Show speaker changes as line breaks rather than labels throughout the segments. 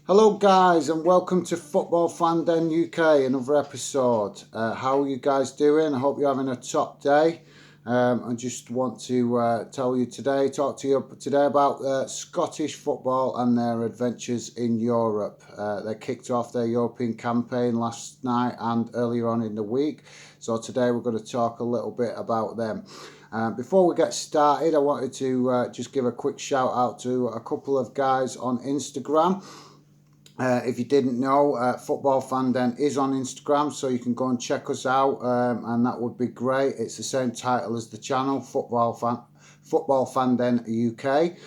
Hello guys and welcome to Football Fan Den UK, another episode. How are you guys doing? I hope you're having a top day. I just want to talk to you today about Scottish football and their adventures in Europe. They kicked off their European campaign last night and earlier on in the week. So today we're going to talk a little bit about them. Before we get started, I wanted to just give a quick shout out to a couple of guys on Instagram. If you didn't know, Football Fan Den is on Instagram, so you can go and check us out, and that would be great. It's the same title as the channel, Football Fan Den UK.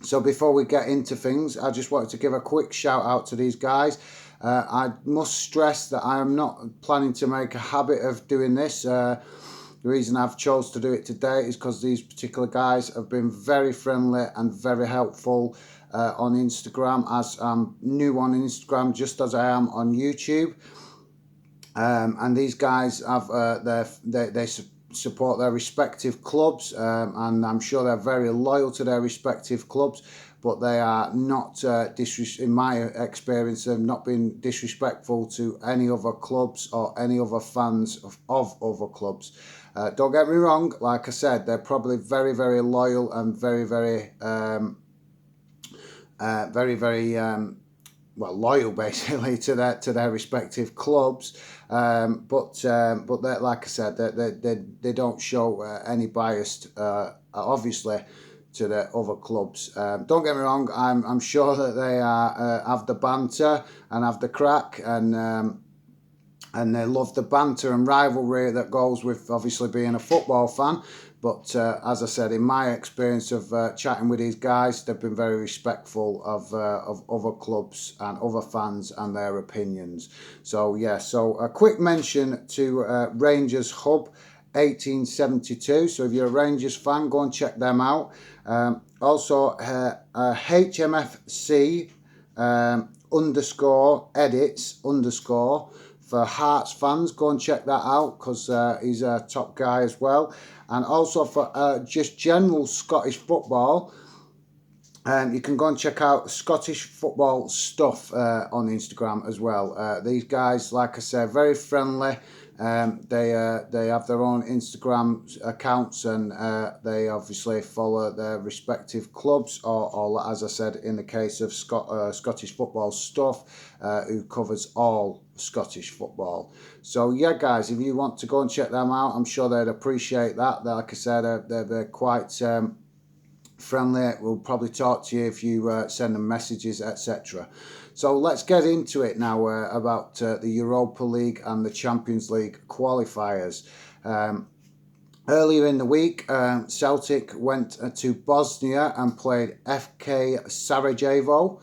So before we get into things, I just wanted to give a quick shout out to these guys. I must stress that I am not planning to make a habit of doing this. The reason I've chose to do it today is because these particular guys have been very friendly and very helpful on Instagram, as I'm new on Instagram just as I am on YouTube. And these guys have they support their respective clubs, and I'm sure they're very loyal to their respective clubs, but they are not in my experience, they've not been disrespectful to any other clubs or any other fans of other clubs. Don't get me wrong, like I said, they're probably very, very loyal and very, very loyal basically to their respective clubs, but like I said, they don't show any bias, obviously, to their other clubs. Don't get me wrong, I'm sure that they have the banter and have the crack, and they love the banter and rivalry that goes with obviously being a football fan. But as I said, in my experience of chatting with these guys, they've been very respectful of other clubs and other fans and their opinions. So yeah, so a quick mention to Rangers Hub 1872. So if you're a Rangers fan, go and check them out. Also, HMFC underscore edits underscore. For Hearts fans, go and check that out, because he's a top guy as well. And also for just general Scottish football, you can go and check out Scottish football stuff on Instagram as well. These guys, like I said, very friendly. They have their own Instagram accounts, and they obviously follow their respective clubs, or as I said, in the case of Scottish football stuff, who covers all Scottish football. So yeah, guys, if you want to go and check them out, I'm sure they'd appreciate that. Like I said, they're quite friendly. We'll probably talk to you if you send them messages, etc. So let's get into it now, about the Europa League and the Champions League qualifiers. Earlier in the week, Celtic went to Bosnia and played FK Sarajevo.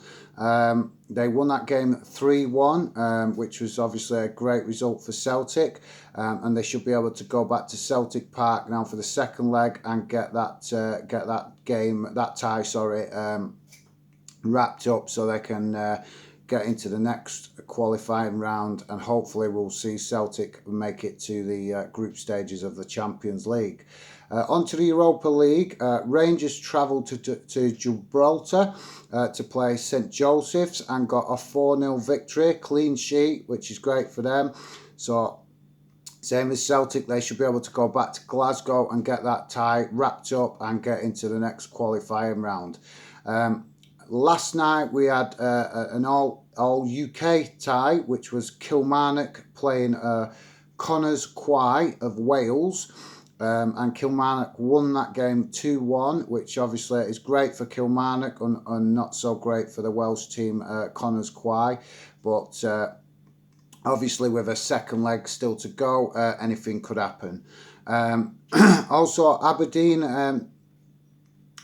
They won that game 3-1, which was obviously a great result for Celtic, and they should be able to go back to Celtic Park now for the second leg and get that tie wrapped up, so they can get into the next qualifying round, and hopefully we'll see Celtic make it to the group stages of the Champions League. Onto the Europa League, Rangers travelled to Gibraltar to play St Joseph's and got a 4-0 victory, clean sheet, which is great for them. So same as Celtic, they should be able to go back to Glasgow and get that tie wrapped up and get into the next qualifying round. Last night we had an all UK tie, which was Kilmarnock playing Connors Quay of Wales. And Kilmarnock won that game 2-1, which obviously is great for Kilmarnock and not so great for the Welsh team, Connors Quay. But obviously with a second leg still to go, anything could happen. Also, Aberdeen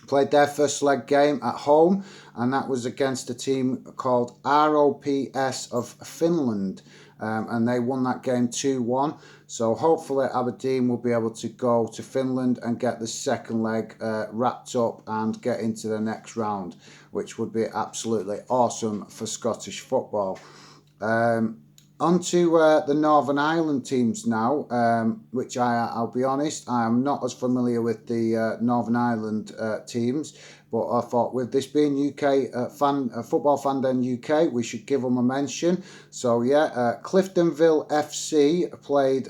played their first leg game at home, and that was against a team called ROPS of Finland, and they won that game 2-1. So hopefully Aberdeen will be able to go to Finland and get the second leg wrapped up and get into the next round, which would be absolutely awesome for Scottish football. Onto the Northern Ireland teams now, which I'll be honest, I am not as familiar with the Northern Ireland teams, But I thought with this being UK Football Fan Day UK, we should give them a mention. So yeah, Cliftonville FC played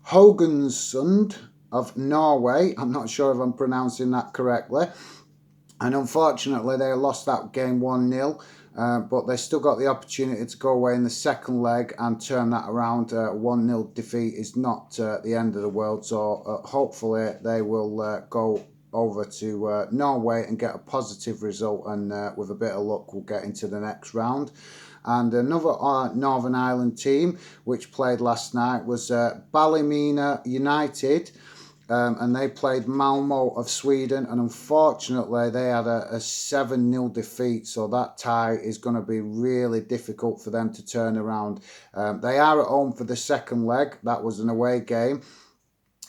Haugesund of Norway. I'm not sure if I'm pronouncing that correctly. And unfortunately, they lost that game 1-0. But they still got the opportunity to go away in the second leg and turn that around. 1-0 defeat is not the end of the world. So hopefully they will go over to Norway and get a positive result. And with a bit of luck, we'll get into the next round. And another Northern Ireland team which played last night was Ballymena United. And they played Malmo of Sweden, and unfortunately they had a 7-0 defeat, so that tie is going to be really difficult for them to turn around. They are at home for the second leg. That was an away game,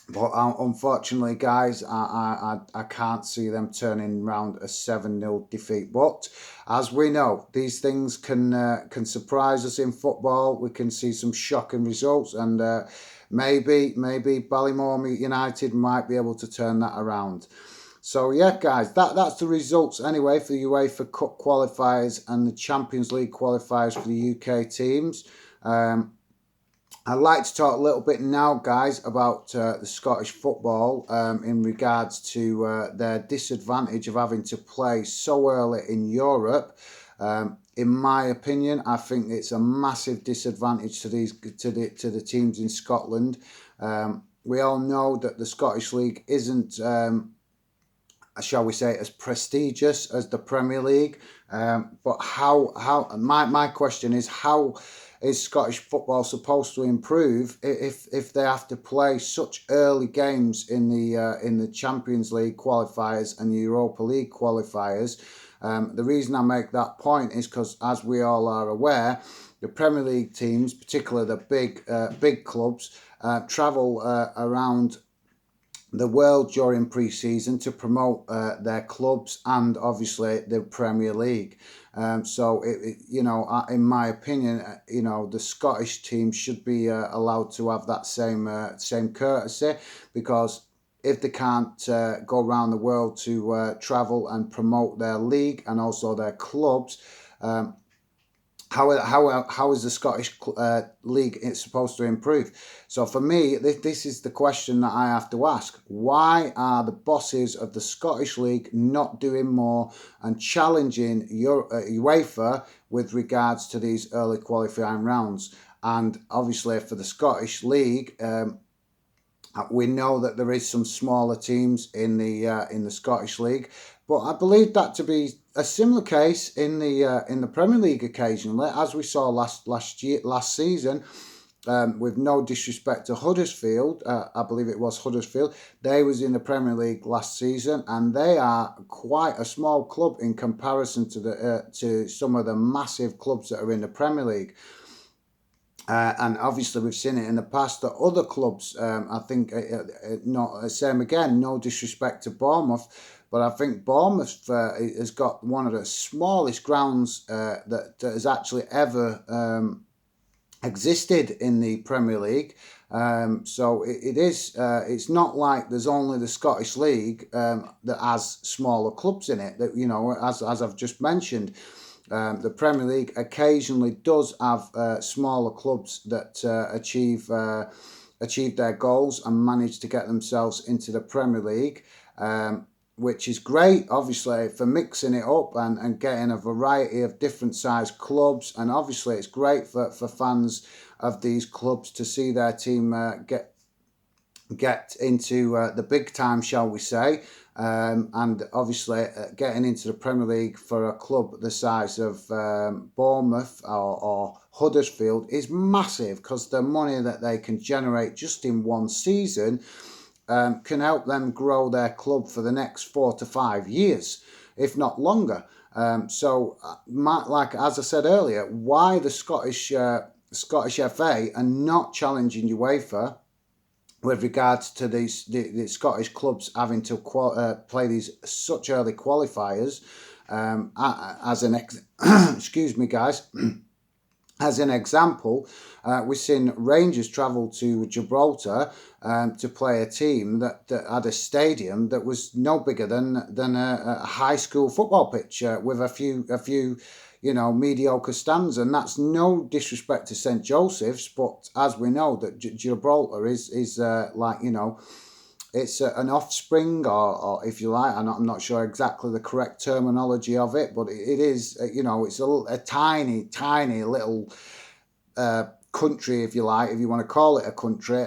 but unfortunately, guys, I can't see them turning around a 7-0 defeat. But as we know, these things can surprise us in football. We can see some shocking results, and maybe Ballymore United might be able to turn that around. So yeah, guys, that's the results anyway for the UEFA Cup qualifiers and the Champions League qualifiers for the UK teams. I'd like to talk a little bit now, guys, about the Scottish football in regards to their disadvantage of having to play so early in Europe. In my opinion, I think it's a massive disadvantage to the teams in Scotland. We all know that the Scottish League isn't, shall we say, as prestigious as the Premier League. But my question is, how is Scottish football supposed to improve if they have to play such early games in the Champions League qualifiers and the Europa League qualifiers? The reason I make that point is because, as we all are aware, the Premier League teams, particularly the big clubs, travel around the world during pre-season to promote their clubs and obviously the Premier League. So in my opinion, the Scottish team should be allowed to have that same courtesy, because if they can't go around the world to travel and promote their league and also their clubs, how is the Scottish league supposed to improve? So for me, this is the question that I have to ask. Why are the bosses of the Scottish league not doing more and challenging UEFA with regards to these early qualifying rounds? And obviously for the Scottish league, we know that there is some smaller teams in the Scottish league, but I believe that to be a similar case in the Premier League occasionally, as we saw last season. With no disrespect to Huddersfield, I believe it was Huddersfield. They was in the Premier League last season, and they are quite a small club in comparison to some of the massive clubs that are in the Premier League. And obviously we've seen it in the past that other clubs, I think, same again, no disrespect to Bournemouth, but I think Bournemouth has got one of the smallest grounds that has actually ever existed in the Premier League. So it's not like there's only the Scottish League that has smaller clubs in it. That, as I've just mentioned. The Premier League occasionally does have smaller clubs that achieve their goals and manage to get themselves into the Premier League, which is great, obviously, for mixing it up and getting a variety of different sized clubs. And obviously it's great for fans of these clubs to see their team get into the big time, shall we say. And obviously getting into the Premier League for a club the size of Bournemouth or Huddersfield is massive, because the money that they can generate just in one season can help them grow their club for the next 4 to 5 years, if not longer. Like as I said earlier, why the Scottish FA are not challenging UEFA with regards to the Scottish clubs having to play these such early qualifiers, excuse me, guys, As an example, we've seen Rangers travel to Gibraltar to play a team that had a stadium that was no bigger than a high school football pitch with a few mediocre stands, and that's no disrespect to St Joseph's, but as we know that Gibraltar is it's an offspring, or if you like, I'm not sure exactly the correct terminology of it, but it is, it's a tiny, tiny little country, if you like, if you want to call it a country,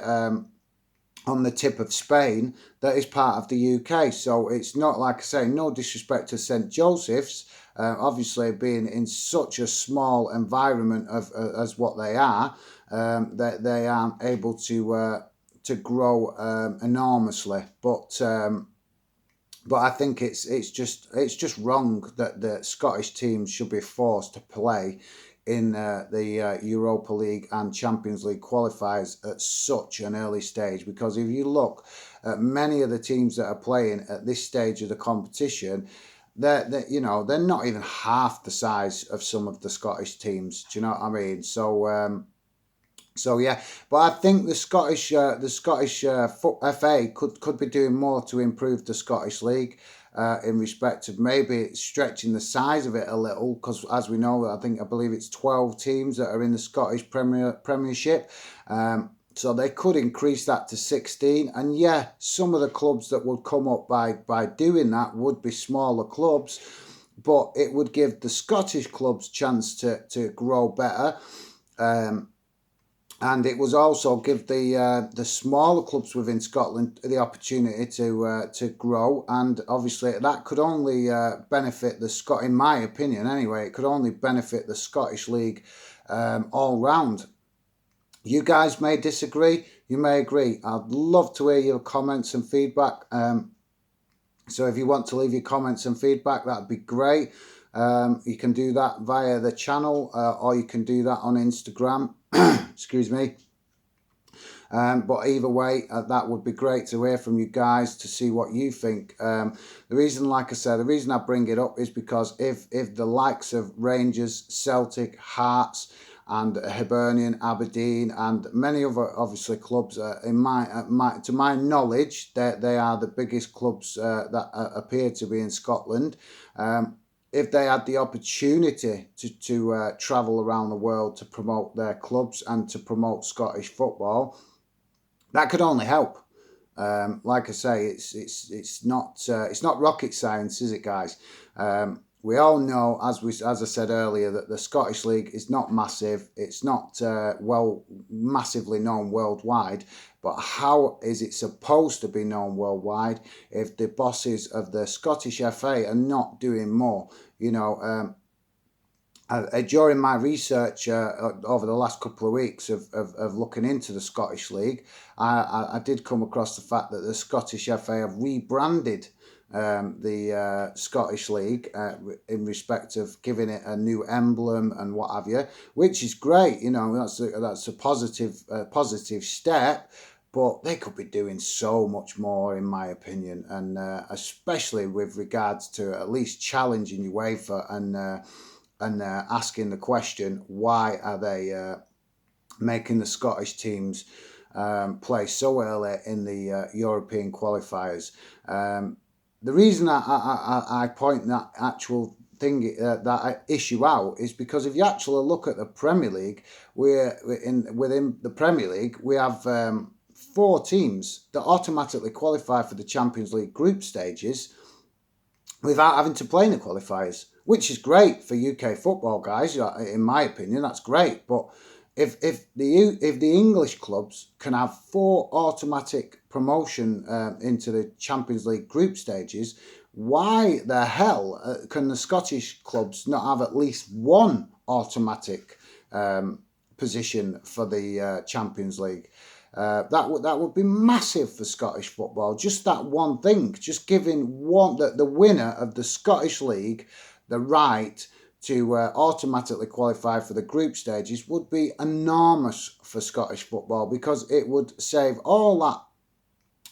on the tip of Spain that is part of the UK. So it's not, like I say, no disrespect to St Joseph's, obviously being in such a small environment as what they are, that they aren't able to grow enormously, but I think it's just wrong that the Scottish teams should be forced to play in the Europa League and Champions League qualifiers at such an early stage. Because if you look at many of the teams that are playing at this stage of the competition, they're not even half the size of some of the Scottish teams. Do you know what I mean? So yeah, but I think the Scottish FA could be doing more to improve the Scottish League in respect of maybe stretching the size of it a little, because as we know, I believe it's 12 teams that are in the Scottish Premiership. So they could increase that to 16, and yeah, some of the clubs that would come up by doing that would be smaller clubs, but it would give the Scottish clubs chance to grow better. And it was also give the smaller clubs within Scotland the opportunity to grow, and obviously that could only benefit in my opinion anyway, it could only benefit the Scottish League all round. You guys may disagree, you may agree. I'd love to hear your comments and feedback. So if you want to leave your comments and feedback, that'd be great. You can do that via the channel, or you can do that on Instagram. Excuse me. But either way, that would be great to hear from you guys, to see what you think. The reason I bring it up is because if the likes of Rangers, Celtic, Hearts, and Hibernian, Aberdeen, and many other obviously clubs, to my knowledge, they are the biggest clubs that appear to be in Scotland. If they had the opportunity to travel around the world to promote their clubs and to promote Scottish football, that could only help. Like I say, it's not rocket science, is it, guys? We all know, as I said earlier, that the Scottish League is not massive. It's not massively known worldwide. But how is it supposed to be known worldwide if the bosses of the Scottish FA are not doing more? During my research over the last couple of weeks of looking into the Scottish League, I did come across the fact that the Scottish FA have rebranded the Scottish League in respect of giving it a new emblem and what have you, which is great. That's a positive step. But they could be doing so much more, in my opinion, and especially with regards to at least challenging UEFA and asking the question, why are they making the Scottish teams play so early in the European qualifiers? The reason I point that actual thing, that issue out, is because if you actually look at the Premier League, within the Premier League we have 4 teams that automatically qualify for the Champions League group stages without having to play in the qualifiers, which is great for UK football, guys. In my opinion, that's great. But if the English clubs can have 4 automatic promotion into the Champions League group stages, why the hell can the Scottish clubs not have at least 1 automatic position for the Champions League? That would be massive for Scottish football. Just that one thing, just giving the winner of the Scottish League the right to automatically qualify for the group stages would be enormous for Scottish football, because it would save all that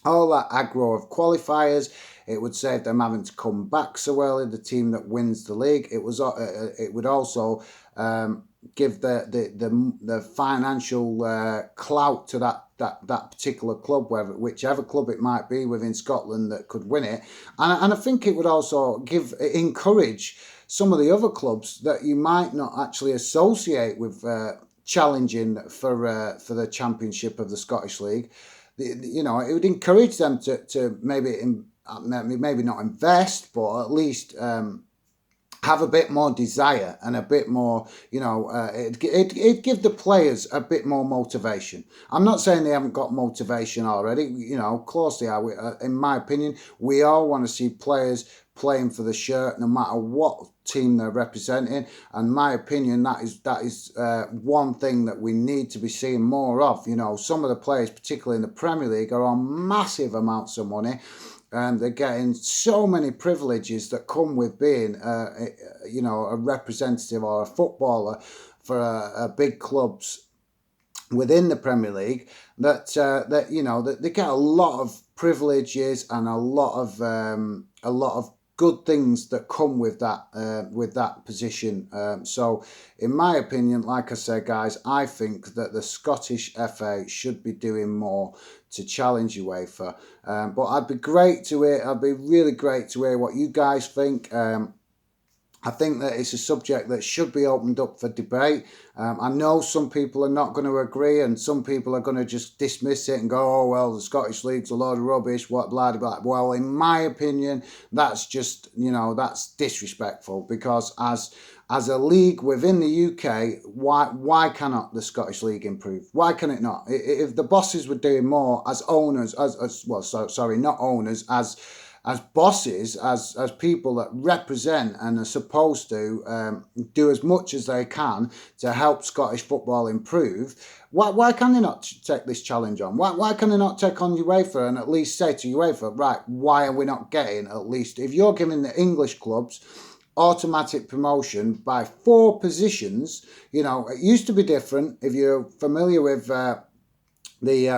all that aggro of qualifiers. It would save them having to come back so early. The team that wins the league. It would also give the financial clout to that particular club, whichever club it might be within Scotland that could win it, and I think it would also encourage some of the other clubs that you might not actually associate with challenging for the championship of the Scottish League. It would encourage them to maybe not invest, but at least have a bit more desire and a bit more, it'd give the players a bit more motivation. I'm not saying they haven't got motivation already. Of course they are. In my opinion, we all want to see players playing for the shirt, no matter what team they're representing. And in my opinion, that is one thing that we need to be seeing more of. Some of the players, particularly in the Premier League, are on massive amounts of money. And they're getting so many privileges that come with being, a representative or a footballer for a big clubs within the Premier League. That they get a lot of privileges and a lot of good things that come with that position. So, in my opinion, like I said, guys, I think that the Scottish FA should be doing more to challenge UEFA. But I'd be really great to hear what you guys think. I think that it's a subject that should be opened up for debate. I know some people are not going to agree, and some people are going to just dismiss it and go, "Oh well, the Scottish League's a load of rubbish." What blah blah. Well, in my opinion, that's just that's disrespectful, because as a league within the UK, why cannot the Scottish League improve? Why can it not? If the bosses were doing more as owners, not owners, as bosses, as people that represent and are supposed to do as much as they can to help Scottish football improve, why can they not take this challenge on? Why can they not take on UEFA and at least say to UEFA, right, why are we not getting, at least, if you're giving the English clubs automatic promotion by 4 positions, it used to be different. If you're familiar with the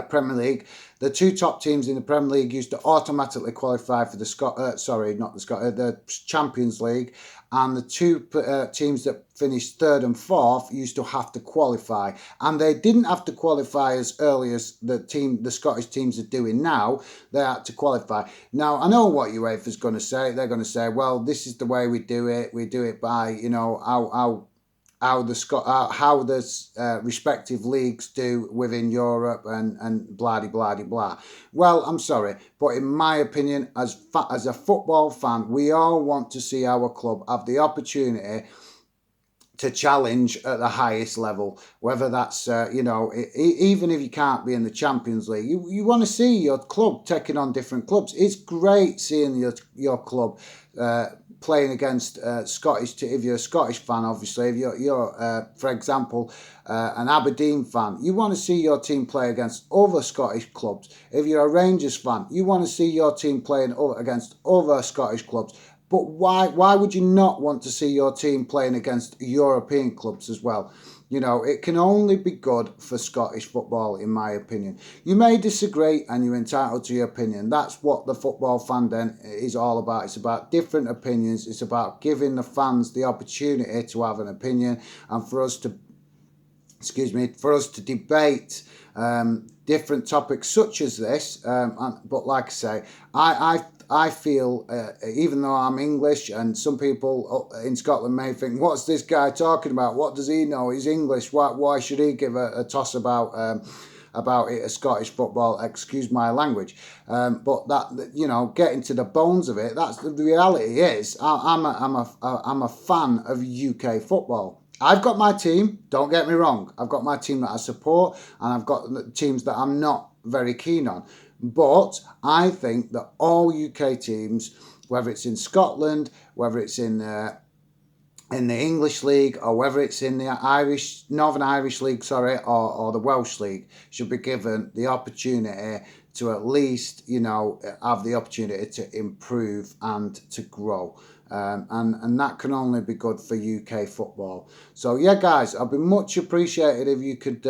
Premier League, the 2 top teams in the Premier League used to automatically qualify for the Champions League, and the 2 teams that finished 3rd and 4th used to have to qualify, and they didn't have to qualify as early as the Scottish teams are doing now. They had to qualify. Now, I know what UEFA's going to say. They're going to say, well, this is the way we do it. We do it by how the respective leagues do within Europe and blah blah blah. Well, I'm sorry, but in my opinion, as a football fan, we all want to see our club have the opportunity to challenge at the highest level, whether that's even if you can't be in the Champions League, you want to see your club taking on different clubs. It's great seeing your club playing against Scottish. If you're a Scottish fan, obviously, if you're for example, an Aberdeen fan, you want to see your team play against other Scottish clubs. If you're a Rangers fan, you want to see your team playing against other Scottish clubs. But why would you not want to see your team playing against European clubs as well? It can only be good for Scottish football, in my opinion. You may disagree, and you're entitled to your opinion. That's what the football fan den is all about. It's about different opinions. It's about giving the fans the opportunity to have an opinion, and for us to debate different topics such as this. But like I say, I feel, even though I'm English, and some people in Scotland may think, what's this guy talking about? What does he know? He's English. Why should he give a toss about it, a Scottish football? Excuse my language. But that, getting to the bones of it, that's the reality is, I'm a fan of UK football. I've got my team, don't get me wrong. I've got my team that I support, and I've got teams that I'm not very keen on. But I think that all UK teams, whether it's in Scotland, whether it's in the English League, or whether it's in the Northern Irish League, or the Welsh League, should be given the opportunity to at least, have the opportunity to improve and to grow. and that can only be good for UK football. So yeah, guys, I'd be much appreciated if you could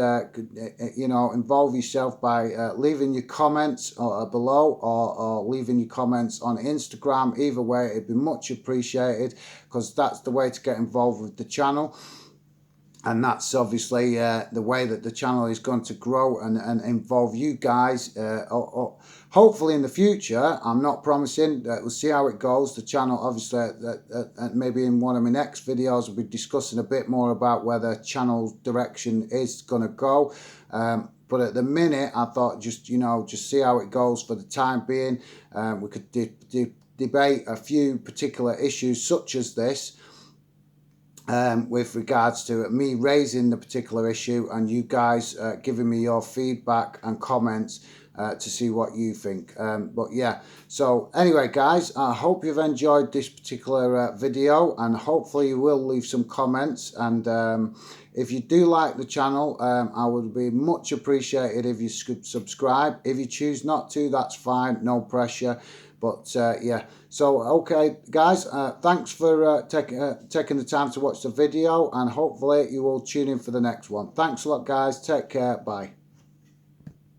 involve yourself by leaving your comments below, or leaving your comments on Instagram. Either way, it'd be much appreciated, because that's the way to get involved with the channel. And that's obviously the way that the channel is going to grow and involve you guys. Hopefully in the future, I'm not promising, we'll see how it goes. The channel, obviously, maybe in one of my next videos, we'll be discussing a bit more about where the channel direction is going to go. But at the minute, I thought just see how it goes for the time being. We could debate a few particular issues such as this, with regards to me raising the particular issue, and you guys giving me your feedback and comments to see what you think. But yeah, so anyway, guys, I hope you've enjoyed this particular video, and hopefully you will leave some comments. And if you do like the channel, I would be much appreciated if you subscribe. If you choose not to, that's fine, no pressure. But yeah, so okay, guys, thanks for taking the time to watch the video, and hopefully you will tune in for the next one. Thanks a lot, guys. Take care. Bye.